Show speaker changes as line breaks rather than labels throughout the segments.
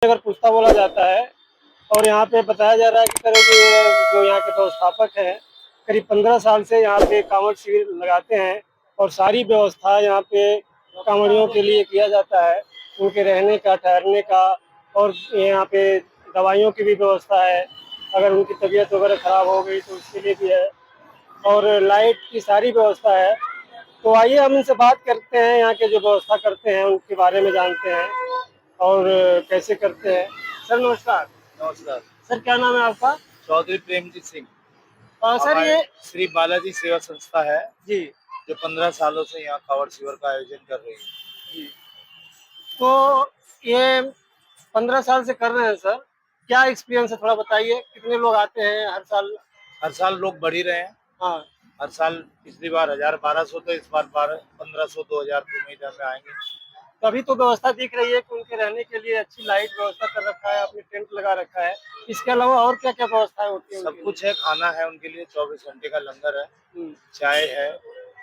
अगर पूछता बोला जाता है और यहाँ पे बताया जा रहा है कि करीब जो यहाँ के व्यवस्थापक हैं करीब 15 साल से यहाँ पे कांवड़ शिविर लगाते हैं और सारी व्यवस्था यहाँ पे कांवड़ियों के लिए किया जाता है। उनके रहने का, ठहरने का और यहाँ पे दवाइयों की भी व्यवस्था है। अगर उनकी तबीयत वगैरह खराब हो गई तो उसके लिए भी है और लाइट की सारी व्यवस्था है। तो आइए हम इनसे बात करते हैं, यहाँ के जो व्यवस्था करते हैं उनके बारे में जानते हैं और कैसे करते हैं। सर नमस्कार।
नमस्कार।
सर क्या नाम है आपका?
चौधरी प्रेमजीत सिंह।
सर
हमारे
ये
श्री बालाजी सेवा संस्था है
जी
जो 15 सालों से यहाँ कांवड़ शिविर का आयोजन कर रही है।
जी तो ये 15 साल से कर रहे हैं सर, क्या एक्सपीरियंस है थोड़ा बताइए? कितने लोग आते हैं हर साल?
हर साल लोग बढ़ ही रहे हैं।
हाँ।
हर साल पिछली बार 1000-1200 तो इस बार 1200-1500-2000 की उम्मीद हमें आएंगे।
तो अभी तो व्यवस्था दिख रही है कि उनके रहने के लिए अच्छी लाइट व्यवस्था कर रखा है, आपने टेंट लगा रखा है। इसके अलावा और क्या क्या व्यवस्थाएं होती है
सब
उनके लिए?
कुछ है, खाना है उनके लिए, 24 घंटे का लंगर है,
हम्म,
चाय है,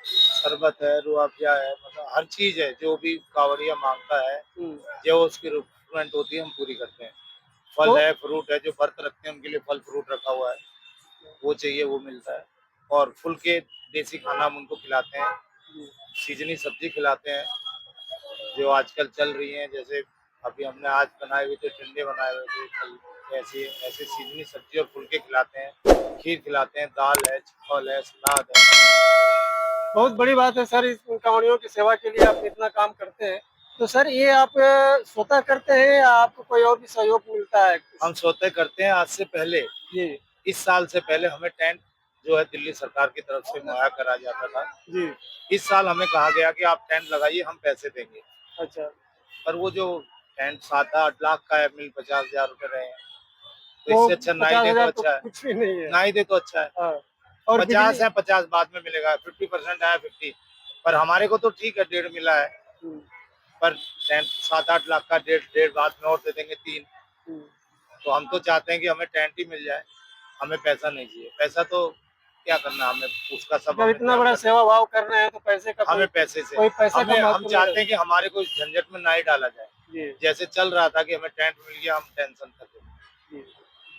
शरबत है, रूह अफ़ज़ा है, मतलब हर चीज है जो भी कांवड़िया मांगता है,
हम्म।
जो उसकी रिक्वायरमेंट होती है हम पूरी करते हैं। फल
तो
है, फ्रूट है, जो व्रत रखते हैं उनके लिए फल फ्रूट रखा हुआ है, वो चाहिए वो मिलता है। और फुल के देसी खाना हम उनको खिलाते हैं, सीजनी सब्जी खिलाते हैं जो आजकल चल रही हैं। जैसे अभी हमने आज बनाए हुए थे, टिंडे बनाए हुए थे, कल ऐसे ऐसे सीजनी सब्जी और फुलके खिलाते हैं, खीर खिलाते हैं, दाल है, चावल है, सलाद है।
बहुत बड़ी बात है सर, इस कांवड़ियों की सेवा के लिए आप इतना काम करते हैं। तो सर ये आप स्वतः करते हैं या आपको कोई और भी सहयोग मिलता है?
हम स्वतः करते हैं। आज से पहले,
जी
इस साल से पहले हमें टेंट जो है दिल्ली सरकार की तरफ से मुहैया करा जाता था।
जी।
इस साल हमें कहा गया कि आप टेंट लगाइए, हम पैसे देंगे।
अच्छा।
पर वो जो टेंट 7-8 लाख का है, मिल 50,000 रुपए रहे हैं, तो
वो
इससे अच्छा ना ही दे तो
50,000 तो
अच्छा है।
कुछ भी नहीं है।
ना ही दे तो अच्छा है।
हाँ। और
50
बिजली।
है, 50 बाद में मिलेगा, 50% आया 50, पर हमारे को तो ठीक है, 1.5 मिला है।
हम्म,
पर 7-8 लाख का डेढ़ डेढ़ बाद में और दे देंगे 3।
हम्म।
तो हम तो चाहते हैं कि हमें टेंट ही मिल जाए, हमें पैसा नहीं चाहिए। पैसा तो क्या करना, हमें उसका सब
जब
हमें
इतना
त्याग
बड़ा
कर
सेवा
देना।
भाव कर रहे हैं तो पैसे का कोई
हमें पैसे से,
कोई पैसा का
हमें हम
महत्व नहीं
चाहते हैं कि
रहता।
हमारे को इस झंझट में ना ही डाला जाए।
जी
जैसे चल रहा था कि हमें टेंट मिल गया, हम टेंशन खत्म।
जी।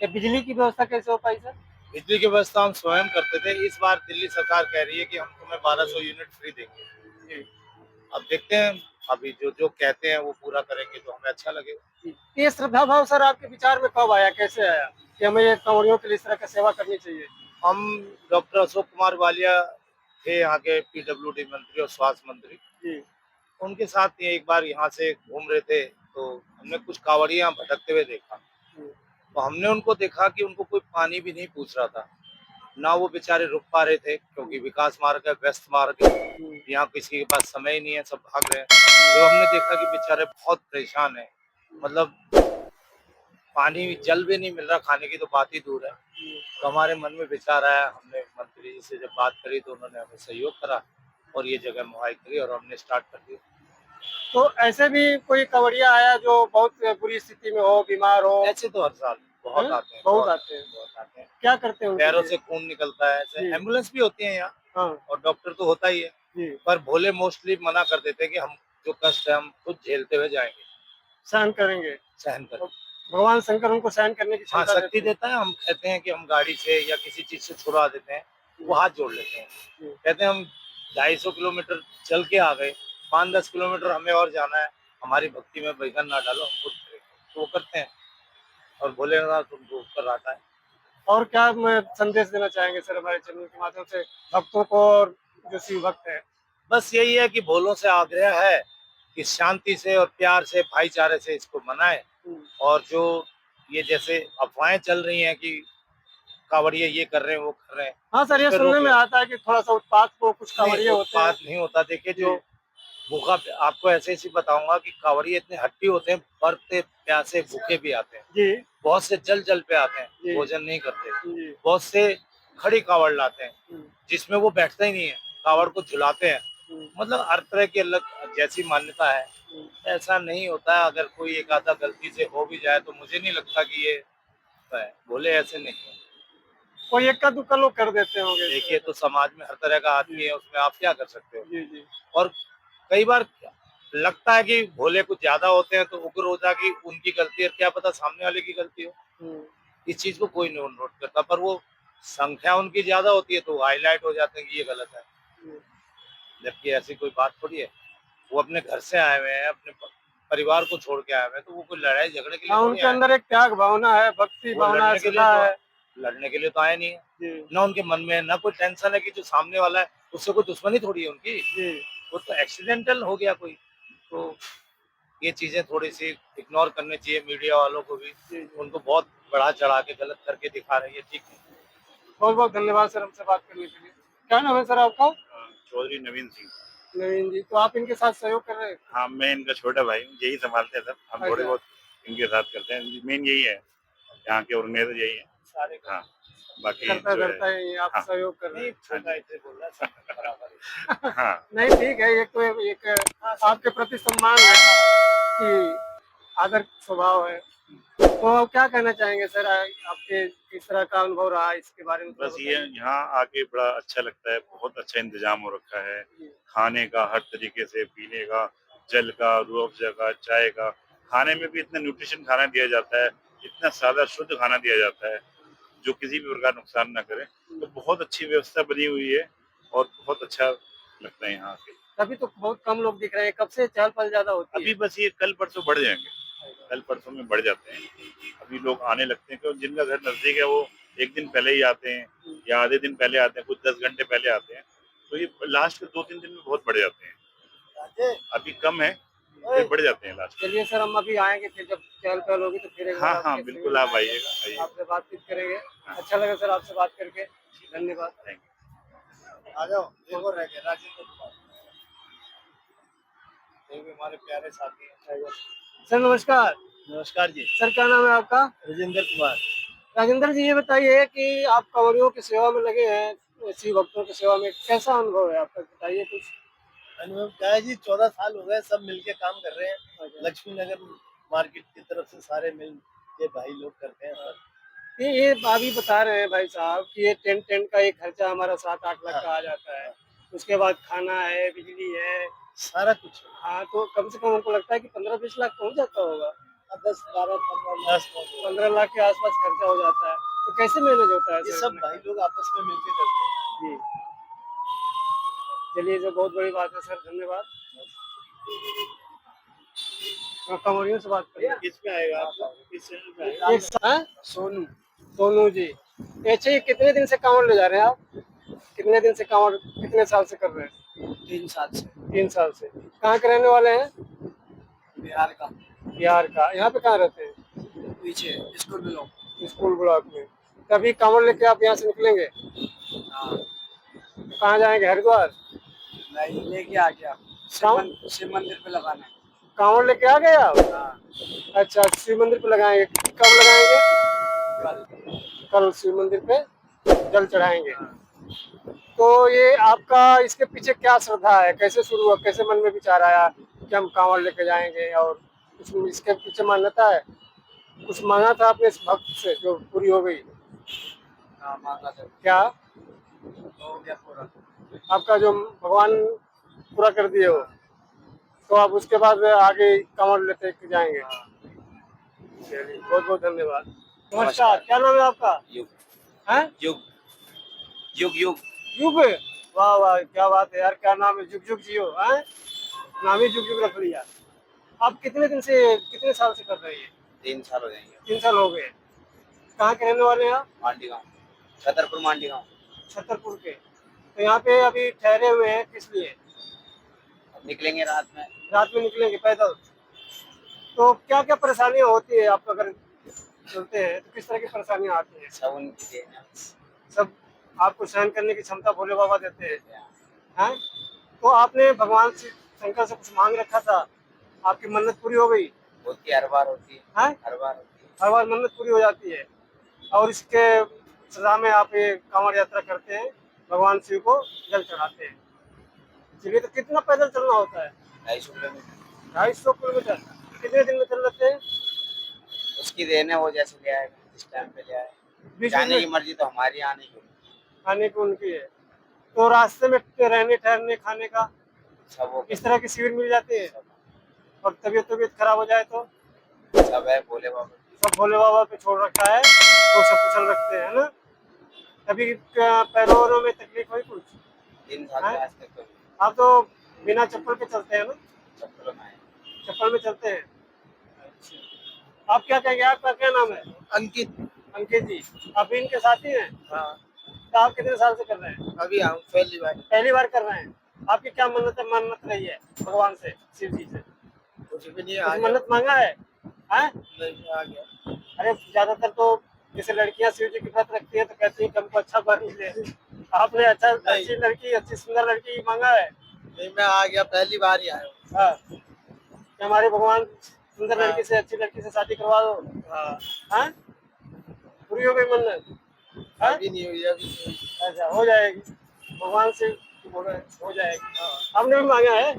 ये बिजली की व्यवस्था कैसे हो पाई सर?
बिजली की व्यवस्था हम स्वयं करते थे। इस बार दिल्ली सरकार कह रही है कि हम तुम्हें 1200 यूनिट फ्री देंगे।
जी
अब देखते हैं, अभी जो जो कहते हैं वो पूरा करेंगे तो हमें अच्छा लगेगा।
जी। ये श्रद्धा भाव सर आपके विचार में कब आया, कैसे आया कि हमें ये कांवड़ियों के लिए इस तरह की सेवा करनी चाहिए?
हम डॉक्टर अशोक कुमार वालिया थे, यहाँ के पीडब्ल्यूडी मंत्री और स्वास्थ्य मंत्री।
जी।
उनके साथ ये एक बार यहाँ से घूम रहे थे तो हमने कुछ कांवड़ियाँ भटकते हुए देखा।
जी।
तो हमने उनको देखा कि उनको कोई पानी भी नहीं पूछ रहा था, ना वो बेचारे रुक पा रहे थे क्योंकि विकास मार्ग है, व्यस्त मार्ग है, यहाँ किसी के पास समय ही नहीं है, सब भाग रहे हैं। जब हमने देखा कि बेचारे बहुत परेशान हैं, मतलब पानी जल भी नहीं मिल रहा, खाने की तो बात ही दूर है। तो हमारे मन में विचार आया, हमने मंत्री जी से जब बात करी तो उन्होंने हमें सहयोग करा और ये जगह मुहैया करी और हमने स्टार्ट कर दिया।
तो ऐसे भी कोई कांवड़िया आया जो बहुत बुरी स्थिति में हो, बीमार हो?
ऐसे तो हर साल बहुत
हैं?
आते हैं,
बहुत
बहुत
आते हैं।
बहुत आते हैं।
क्या करते हैं उनके
पैरों
लिए?
से खून निकलता है, ऐसे
जी।
एम्बुलेंस भी होती है यहाँ
हाँ।
और डॉक्टर तो होता ही है।
जी।
पर भोले मोस्टली मना कर देते हैं कि हम जो कष्ट है हम खुद झेलते हुए जाएंगे,
सहन करेंगे।
सहन कर।
तो भगवान शंकर उनको सहन करने की
हाँ,
क्षमता
शक्ति
देते हैं।
देता है। हम कहते हैं कि हम गाड़ी से या किसी चीज से छुड़ा देते हैं, वो हाथ जोड़ लेते हैं।
जी।
कहते हैं हम 250 किलोमीटर चल के आ गए, 5-10 किलोमीटर हमें और जाना है, हमारी भक्ति में विघ्न ना डालो, हम खुद करेंगे। तो वो करते हैं और भोलेनाथ उनको ऊपर रहता है।
और क्या मैं संदेश देना चाहेंगे सर हमारे चैनल के माध्यम से भक्तों को और जो शिव भक्त है?
बस यही है कि भोलों से आग्रह है कि शांति से और प्यार से, भाईचारे से इसको मनाएं। और जो ये जैसे अफवाहें चल रही हैं कि कांवड़िए ये कर रहे हैं, वो कर रहे हैं,
हाँ सर,
उस
ये
पे
सुनने
रोक
में
ले।
आता है कि थोड़ा सा उत्पात को कुछ
नहीं,
कांवड़िए होते हैं।
उत्पात नहीं होता। देखिए,
जी
जो भूखा, आपको ऐसे ऐसे बताऊंगा कि कांवड़िए इतने हट्टी होते हैं, मरते प्यासे भूखे भी आते हैं।
जी
बहुत से जल जल पे आते हैं,
जी
भोजन नहीं करते।
जी।
बहुत से खड़ी कावड़ लाते हैं
हम्म,
जिसमें वो बैठता ही नहीं है, कावड़ को झुलाते हैं।
हम्म,
मतलब हर तरह की अलग जैसी मान्यता है।
हम्म।
ऐसा नहीं होता है, अगर कोई एक आधा गलती से हो भी जाए तो मुझे नहीं लगता कि ये है। भोले ऐसे नहीं है।
कोई इक्का दुक्का लोग कर देते होंगे इस तरह
देखिए,
का।
तो समाज में हर तरह का आदमी
जी
है, उसमें आप क्या कर सकते हो।
जी जी।
और कई बार लगता है कि भोले कुछ ज्यादा होते हैं तो उग्र हो जाएगी उनकी गलती है, क्या पता सामने वाले की गलती हो।
हम्म,
इस चीज को कोई नहीं नोट करता, पर वो संख्या उनकी ज्यादा होती है तो हाईलाइट हो जाते हैं कि ये गलत है,
हम्म।
जबकि ऐसी कोई बात थोड़ी है। वो अपने घर से आए हुए हैं, अपने परिवार को छोड़ के आए हुए हैं, तो वो कोई लड़ाई झगड़े के लिए
हाँ,
थोड़ी
उनके
आए हैं।
अंदर एक त्याग भावना है, भक्ति
वो
भावना है,
लड़ने के लिए
श्रद्धा
तो
है।
लड़ने के लिए तो आए नहीं है।
जी
ना उनके मन में ना कोई टेंशन है कि जो सामने वाला है उससे कोई दुश्मनी थोड़ी है उनकी,
जी
वो तो एक्सीडेंटल हो गया कोई। तो ये चीजें थोड़ी सी इग्नोर करनी चाहिए मीडिया वालों को भी,
जी जी।
उनको बहुत बढ़ा चढ़ा के गलत करके दिखा रही है, ठीक है।
बहुत बहुत धन्यवाद सर हमसे बात करने के लिए। क्या नाम है सर आपका?
चौधरी नवीन सिंह।
नवीन जी, तो आप इनके साथ सहयोग कर रहे हैं?
हाँ, मैं इनका छोटा भाई हूँ, यही संभालते हैं सब, हम थोड़े
अच्छा,
बहुत इनके साथ करते हैं, मेन यही है, यहाँ के ऑर्गेनाइजर यही है।
सारे
हाँ, बाकी
करता
जो है,
धरता है, आप
हाँ
सहयोग कर रहे
नहीं
हैं।
छोटा ऐसे बोल रहा है, सब बराबर है।
हाँ,
नहीं ठीक है, ये तो एक आपके प्रति सम्मान है कि आदर स्वभाव है। तो आप क्या कहना चाहेंगे सर, आपके किस तरह का अनुभव रहा इसके बारे में थोड़ा
बस ये
बताइए।
यहाँ आके बड़ा अच्छा लगता है, बहुत अच्छा इंतजाम हो रखा है, खाने का हर तरीके से, पीने का, जल का, रूह अफ़ज़ा का, चाय का, खाने में भी इतना न्यूट्रिशन खाना दिया जाता है, इतना सादा शुद्ध खाना दिया जाता है, जो किसी भी प्रकार नुकसान ना करे, तो बहुत अच्छी व्यवस्था बनी हुई है और बहुत अच्छा लगता है यहाँ आके।
तभी तो बहुत कम लोग दिख रहे हैं, कब से चहल पहल ज्यादा होती
अभी
है।
बस ये कल परसों बढ़ जाएंगे, कल परसों में बढ़ जाते हैं, अभी लोग आने लगते हैं, क्योंकि जिनका घर नजदीक है वो एक दिन पहले ही आते हैं या आधे दिन पहले आते हैं, कुछ 10 घंटे पहले आते हैं, तो ये लास्ट के 2-3 दिन में बहुत बढ़ जाते हैं, अभी कम है, फिर बढ़ जाते हैं लास्ट।
चलिए सर, हम अभी आएंगे, फिर जब चहल पहल होगी तो फिर एक बार
हाँ हाँ,
आपके शिविर
बिल्कुल
में
आप
आएंगे,
आइएगा, आइए।
आपसे बातचीत करेंगे। अच्छा लगा सर आपसे बात करके, धन्यवाद।
थैंक
आ जाओ, एक और रह गए, राजेंद्र कुमार, ये भी हमारे प्यारे साथी हैं।
सर नमस्कार।
नमस्कार जी।
सर क्या नाम है आपका?
राजेंद्र कुमार।
राजेंद्र जी, ये बताइए कि आप कांवड़ियों की सेवा में लगे हैं, शिव भक्तों की सेवा में, कैसा अनुभव है आपका, बताइए कुछ।
अनुभव क्या है जी, 14 साल हो गए सब मिलके काम कर रहे हैं, लक्ष्मी नगर मार्केट की तरफ से सारे मिल के भाई लोग करते हैं सब।
ये अभी बता रहे हैं भाई साहब कि ये टेंट टेंट का एक खर्चा हमारा 7-8 लाख का आ जाता है, उसके बाद खाना है, बिजली है,
सारा कुछ
हाँ, तो कम से कम हमको लगता है कि 15-20 लाख पहुंच जाता होगा।
10, 12, 15, 10
15 लाख के आसपास खर्चा हो जाता है, तो कैसे मैनेज होता है
ये
सर
सब
इतना
भाई
खर्चा?
लोग आपस में मिलके करते हैं।
जी, चलिए, ये बहुत बड़ी बात है सर, धन्यवाद। मैं कमरियों से बात करिए।
किस पे आएगा आपका, किस चैनल पे आएगा?
एक सोनू, सोनू जी, अच्छा, ये कितने दिन से कांवड़ ले जा रहे हैं आप? कितने दिन से कांवड़, कितने साल से कर रहे हैं?
3 साल से।
3 साल से। कहाँ के रहने वाले हैं?
बिहार का।
बिहार का। यहाँ पे कहाँ रहते हैं?
पीछे स्कूल ब्लॉक।
स्कूल ब्लॉक में। तभी कांवड़ लेके आप यहाँ से निकलेंगे?
हाँ,
कहाँ जाएंगे, हरिद्वार?
नहीं लेके आ गया, शिव मंदिर पे लगाना है।
कांवड़ लेके आ गए आप?
हाँ,
अच्छा, शिव मंदिर पे लगाएंगे, कब लगाएंगे?
कल।
कल शिव मंदिर पे जल चढ़ाएंगे। तो ये आपका इसके पीछे क्या श्रद्धा है, कैसे शुरू हुआ, कैसे मन में विचार आया कि हम कांवड़ लेके जाएंगे, और कुछ इसके पीछे मान्यता है? कुछ मांगा था आपने इस भक्त से जो पूरी हो गई?
हाँ, मांगा था,
क्या
हो गया पूरा।
आपका जो भगवान पूरा कर दिए हो, तो आप उसके बाद आगे कांवड़ लेते जाएंगे? चलिए, बहुत बहुत धन्यवाद। नमस्कार, क्या नाम है आपका?
युग।
हैं?
युग। युग युग।
युग? वाह वाह, क्या बात है यार, क्या नाम है, जुग जुग जियो, हैं? नाम ही जुग जुग रख लिया। आप कितने दिन से, कितने साल से कर रहे हैं?
3 साल हो जाएंगे।
3 साल हो गए। कहाँ के रहने वाले हैं आप?
मांडी गाँव, छतरपुर मांडी गाँव।
छतरपुर के। तो यहाँ पे अभी ठहरे हुए हैं किस लिए?
अब निकलेंगे रात में।
रात में निकलेंगे पैदल? तो क्या क्या परेशानियाँ होती है, आप अगर चलते हैं तो किस तरह की परेशानियाँ आती हैं?
सब उनकी देन है।
सब आपको सहन करने की क्षमता भोले बाबा देते हैं, हैं? तो आपने भगवान से, शंकर से कुछ मांग रखा था, आपकी मन्नत पूरी हो गई?
होती है, हर बार होती है।
हैं?
हर बार होती है।
हर बार मन्नत पूरी हो जाती है, और इसके सजा में आप ये कांवड़ यात्रा करते हैं, भगवान शिव को जल चढ़ाते हैं। चलिए, तो कितना पैदल चलना होता है?
250 किलोमीटर।
250 किलोमीटर। कितने दिन में चल लेते हैं?
उसकी देन है, वो जैसे ले आएगा, जिस टाइम पे ले आएगा।
बीच
जाने
में
की मर्जी तो हमारी, आने की
खाने की उनकी है। तो रास्ते में रहने ठहरने खाने का
सब वो
इस तरह की शिविर मिल जाती है? और तबीयत खराब हो जाए तो
सब है भोले बाबा।
सब भोले बाबा पे छोड़ रखा है, वो सब कुशल रखते हैं ना। कभी पैरों वैरों में तकलीफ हुई कुछ?
3 साल
हाँ?
से आज तक तो
आप तो बिना चप्पल के चलते हैं ना?
चप्पलों में आए।
चप्पल में चलते हैं। अच्छा। आप क्या कहेंगे, आपका क्या नाम है?
अंकित।
अंकित जी, आप भी इनके साथी हैं?
हाँ,
तो आप कितने साल से कर रहे हैं?
अभी हम पहली बार।
पहली बार कर रहे हैं। आपकी क्या मन्नत रही है भगवान से, शिव जी से?
कुछ भी नहीं
कुछ मन्नत मांगा है? हैं?
नहीं आ गया।
अरे ज्यादातर तो जैसे लड़कियां शिव जी की व्रत रखती है तो कहती है कि हमको अच्छा वर मिले। आपने अच्छी लड़की, अच्छी सुंदर लड़की मांगा है?
नहीं, मैं आ गया, पहली बार ही आया हूँ।
हाँ, कि हमारे भगवान सुंदर लड़की से, अच्छी लड़की से शादी करवा दो।
हाँ,
हाँ, पूरी हो गई मन्नत? हाँ?
अभी नहीं हुई, अभी नहीं हुई।
अच्छा, हो जाएगी, भगवान से बोले हो जाएगी। आपने भी मांगा है?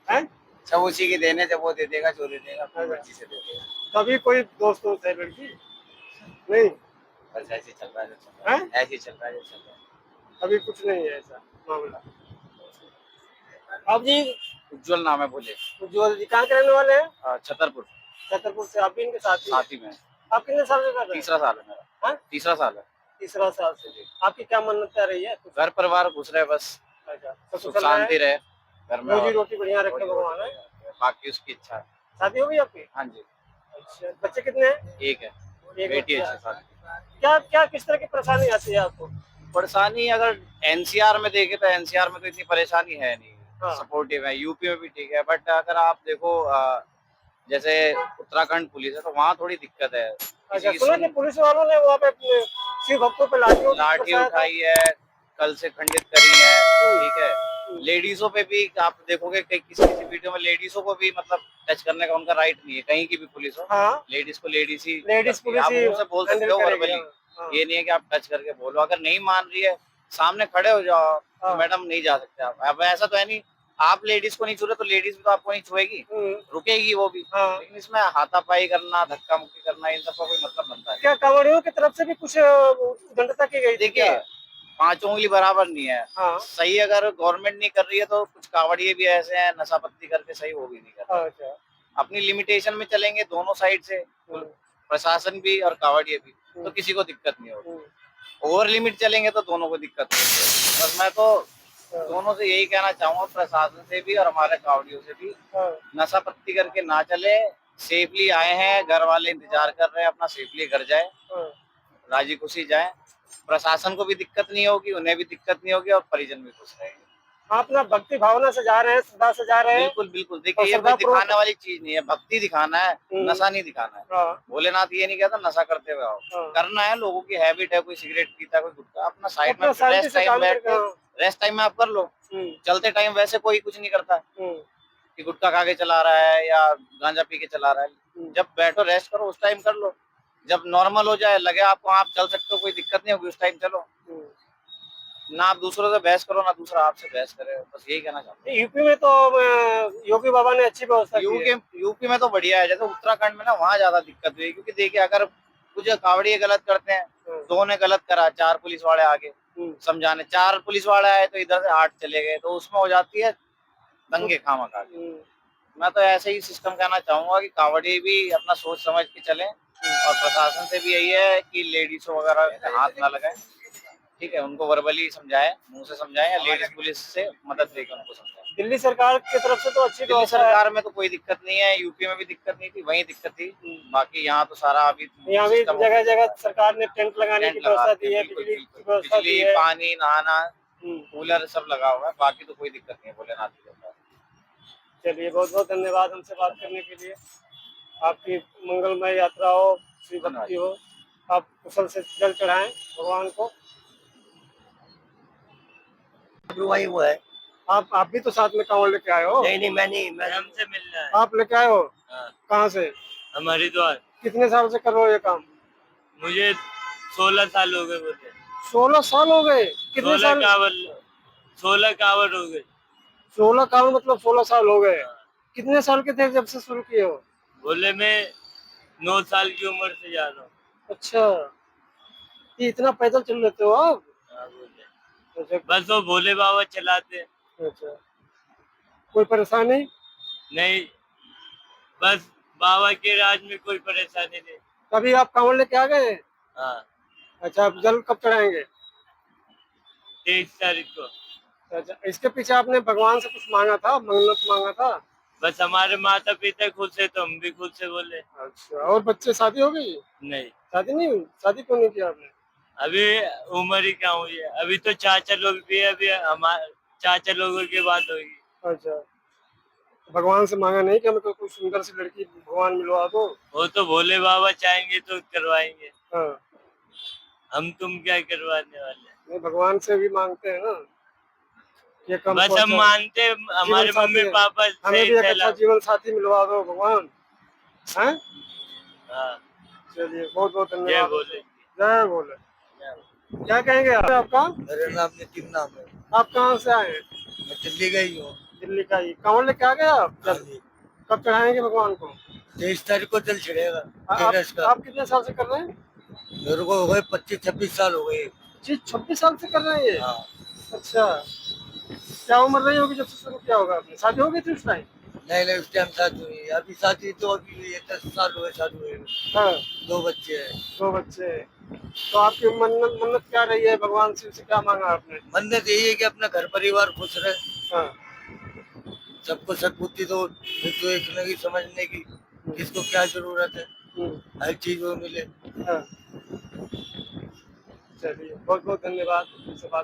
हैं?
सब उसी की देने, जब वो दे देगा जो दे देगा अपनी मर्जी से दे देगा।
कभी कोई दोस्त है लड़की? नहीं?
बस ऐसे चल रहा है जो चल रहा है, ऐसे ही चल रहा है जो चल रहा है।
अभी कुछ नहीं है ऐसा मामला। आप जी?
उज्जवल नाम है भोले।
उज्जवल जी कहाँ के रहने वाले हैं?
छतरपुर।
छतरपुर से। आप भी इनके साथी हैं?
साथी में।
आप कितने साल से कर रहे हैं?
तीसरा साल है मेरा।
हाँ?
तीसरा साल है।
तीसरा साल से जी। आपकी क्या मन्नत क्या रही है?
घर परिवार घुस रहे बस,
अच्छा, सब
सुख
कुशल रहे?
शांति रहे घर में,
रोजी
और
रोटी बढ़िया रखे
रोजी
भगवान है।
रोटी, बाकी उसकी इच्छा है।
शादी हो गई आपकी?
हाँ जी,
अच्छा, बच्चे कितने हैं?
एक है,
एक
बेटी है
बच्चा
6 साल की।
क्या क्या किस तरह की परेशानी आती है आपको?
परेशानी अगर एनसीआर में देखे तो एनसीआर में तो इतनी परेशानी है नहीं,
हाँ।
सपोर्टिव है। यूपी में भी ठीक है, बट अगर आप देखो जैसे उत्तराखंड पुलिस है तो वहाँ थोड़ी दिक्कत है।
अच्छा, सुना कि पुलिस वालों ने वहाँ पे अपने शिव भक्तों पे
लाठी उठाई है, कल से खंडित करी है, ठीक है। लेडीजों पे भी आप देखोगे किसी किसी वीडियो में लेडीजों को भी मतलब टच करने का उनका राइट नहीं है, कहीं की भी पुलिस हो।
हाँ?
लेडीज को लेडीज ही
लेडीज
करती है।
पुलिस
आप
ही
मुंह से बोल सकते
हैंडल
हो
करेगी।
वर्बली,
हाँ।
ये नहीं है कि आप टच करके बोलो। अगर नहीं मान रही है सामने खड़े हो जाओ,
हाँ।
तो मैडम नहीं जा सकते आप। अब ऐसा तो है नहीं आप लेडीज को नहीं छू रहे तो लेडीज भी तो आपको नहीं छुएगी, रुकेगी वो भी।
हाँ।
लेकिन इसमें हाथापाई करना, धक्का मुक्की करना, इन सबका कोई मतलब बनता है?
क्या कांवड़ियों की तरफ से भी कुछ उद्दंडता की गई थी
देखिए,
क्या?
5 उंगली बराबर नहीं है।
हाँ।
सही अगर गवर्नमेंट नहीं कर रही है तो कुछ कावड़िए भी ऐसे हैं नशापत्ती करके सही वो भी नहीं कर रहे।
अच्छा।
अपनी लिमिटेशन में चलेंगे दोनों साइड से, तो प्रशासन भी और कावड़िए भी, तो किसी को दिक्कत नहीं होगी। ओवर लिमिट चलेंगे तो दोनों को दिक्कत होगी। बस मैं तो दोनों से यही कहना चाहूंगा, प्रशासन से भी और हमारे कावड़ियों से भी, नशापत्ती करके ना चले। सेफली आए हैं, घर वाले इंतजार कर रहे हैं, अपना सेफली घर जाए, राजी खुशी जाए। प्रशासन को भी दिक्कत नहीं होगी, उन्हें भी दिक्कत नहीं होगी, और परिजन भी खुश रहेंगे।
अपना भक्ति भावना से जा रहे हैं, श्रद्धा से जा रहे हैं।
बिल्कुल बिल्कुल। देखिए, ये कोई दिखाने वाली चीज नहीं है, भक्ति दिखाना है, नशा नहीं दिखाना है। भोलेनाथ ये नहीं कहता नशा करते हुए आओ। करना है, लोगों की हैबिट है, कोई सिगरेट पीता, कोई गुटखा, अपना साइड में रेस्ट टाइम बैठ के, रेस्ट टाइम में आप कर लो। चलते टाइम वैसे कोई कुछ नहीं करता कि गुटखा खा के चला रहा है या गांजा पी के चला रहा है। जब बैठो रेस्ट करो उस टाइम कर लो, जब नॉर्मल हो जाए, लगे आपको आप चल सकते हो, कोई दिक्कत नहीं होगी, उस टाइम चलो। ना आप दूसरों से बहस करो, ना दूसरा आपसे बहस करे, बस यही कहना चाहता हूँ।
यूपी में तो योगी बाबा ने अच्छी व्यवस्था की है।
यूपी में तो बढ़िया है। जैसे उत्तराखंड में ना, वहाँ ज्यादा दिक्कत हुई, क्योंकि देखिए अगर कुछ कावड़िए गलत करते हैं, 2 ने गलत करा, 4 पुलिस वाले आगे समझाने, 4 पुलिस वाले आए तो इधर से 8 चले गए, तो उसमें हो जाती है दंगे खामखा। मैं तो ऐसे ही सिस्टम कहना चाहूंगा कि कावड़िए भी अपना सोच समझ के चलें, और प्रशासन से भी यही है कि लेडीज वगैरह हाथ ना लगाएं, ठीक है। उनको वर्बली समझाएं, मुंह से समझाएं, या लेडीज पुलिस से मदद लेकर उनको समझाएं।
दिल्ली सरकार की तरफ से तो अच्छी
दिल्ली सरकार में तो कोई दिक्कत नहीं है, यूपी में भी दिक्कत नहीं थी, वहीं दिक्कत थी। बाकी यहाँ तो सारा अभी
यहाँ भी जगह जगह सरकार ने टेंट लगाने की व्यवस्था दी है,
बिजली, पानी, नहाना, कूलर सब लगा हुआ है। बाकी तो कोई दिक्कत नहीं है भोलेनाथ की तरफ।
चलिए, बहुत बहुत धन्यवाद हमसे बात करने के लिए। आपकी मंगलमय यात्रा हो, श्री भक्ति हो, आप कुशल से जल चढ़ाएं भगवान को।
वही वो है।
आप भी तो साथ में कांवड़ लेके आए हो?
नहीं, मैं हमसे मिलना है।
आप लेके आए हो? कहाँ से?
हम हरिद्वार।
कितने साल से कर रहे हो ये काम?
मुझे 16 साल हो गए बोले।
16 साल हो गए? कितने साल?
16 कावड़ हो गए।
16 कावड़ मतलब 16 साल हो गए। कितने साल के थे जब से शुरू किए हो?
बोले मैं 9 साल की उम्र से जा रहा हूँ।
अच्छा, ये इतना पैदल चल लेते हो आप?
बोले बस वो भोले बाबा चलाते।
अच्छा, कोई परेशानी
नहीं, बस बाबा के राज में कोई परेशानी नहीं।
कभी आप कांवड़ लेके आ गए हैं?
हाँ,
अच्छा, आप जल कब चढ़ाएंगे?
23 तारीख को।
अच्छा, इसके पीछे आपने भगवान से कुछ मांगा था, मन्नत मांगा था?
बस हमारे माता पिता खुद से तो हम भी खुद से बोले।
अच्छा, और बच्चे शादी हो गई?
नहीं,
शादी नहीं हुई? शादी क्यों नहीं किया आपने?
अभी उम्र ही क्या हुई है, अभी तो चाचा लोग भी है, अभी हमारे चाचा लोगों की बात होगी।
अच्छा, भगवान से मांगा नहीं कि हमको कोई सुंदर सी लड़की भगवान मिलवा दो?
वो तो भोले बाबा चाहेंगे तो करवाएंगे,
हाँ,
हम तुम क्या करवाने वाले हैं।
नहीं भगवान से भी मांगते हैं ना, ये कम
बस हम मानते हमारे
जीवन
मम्मी
साथी,
पापा
हमें
सही
भी एक अच्छा
सलाह।
जीवन साथी मिलवा दो भगवान। हैं?
हाँ,
चलिए, बहुत बहुत
जय
धन्यवाद।
भोले।
जय भोले। क्या कहेंगे आप? आपका
मेरा नाम नितिन नाम है।
आप कहाँ से आए हैं?
मैं दिल्ली गई हूँ।
दिल्ली का ही कांवड़ लेके आ गए आप?
हाँ
जल
जी,
कब चढ़ाएंगे भगवान को?
23 तारीख को जल चढ़ेगा।
आप
तेरस का।
आप कितने साल से कर रहे हैं?
मेरे को हो गए 25-26 साल हो गए।
जी, 26 साल से कर रहे हैं ये?
हाँ,
अच्छा, क्या उम्र रही होगी जब से शुरू किया होगा आपने? शादी हो गई थी उस टाइम?
नहीं नहीं, उस टाइम शादी हुई है। अभी शादी तो अभी हुई है, 10 साल हुए शादी हुए।
हाँ,
2 बच्चे हैं।
2 बच्चे। तो आपकी मन्नत मन्नत क्या रही है भगवान से क्या मांगा आपने?
मन्नत यही है कि अपना घर परिवार खुश रहे,
हाँ,
सबको सद्बुद्धि दो, देखने की, समझने की, किसको क्या जरूरत है, हर चीज वो मिले।
हाँ। चलिए, बहुत बहुत धन्यवाद।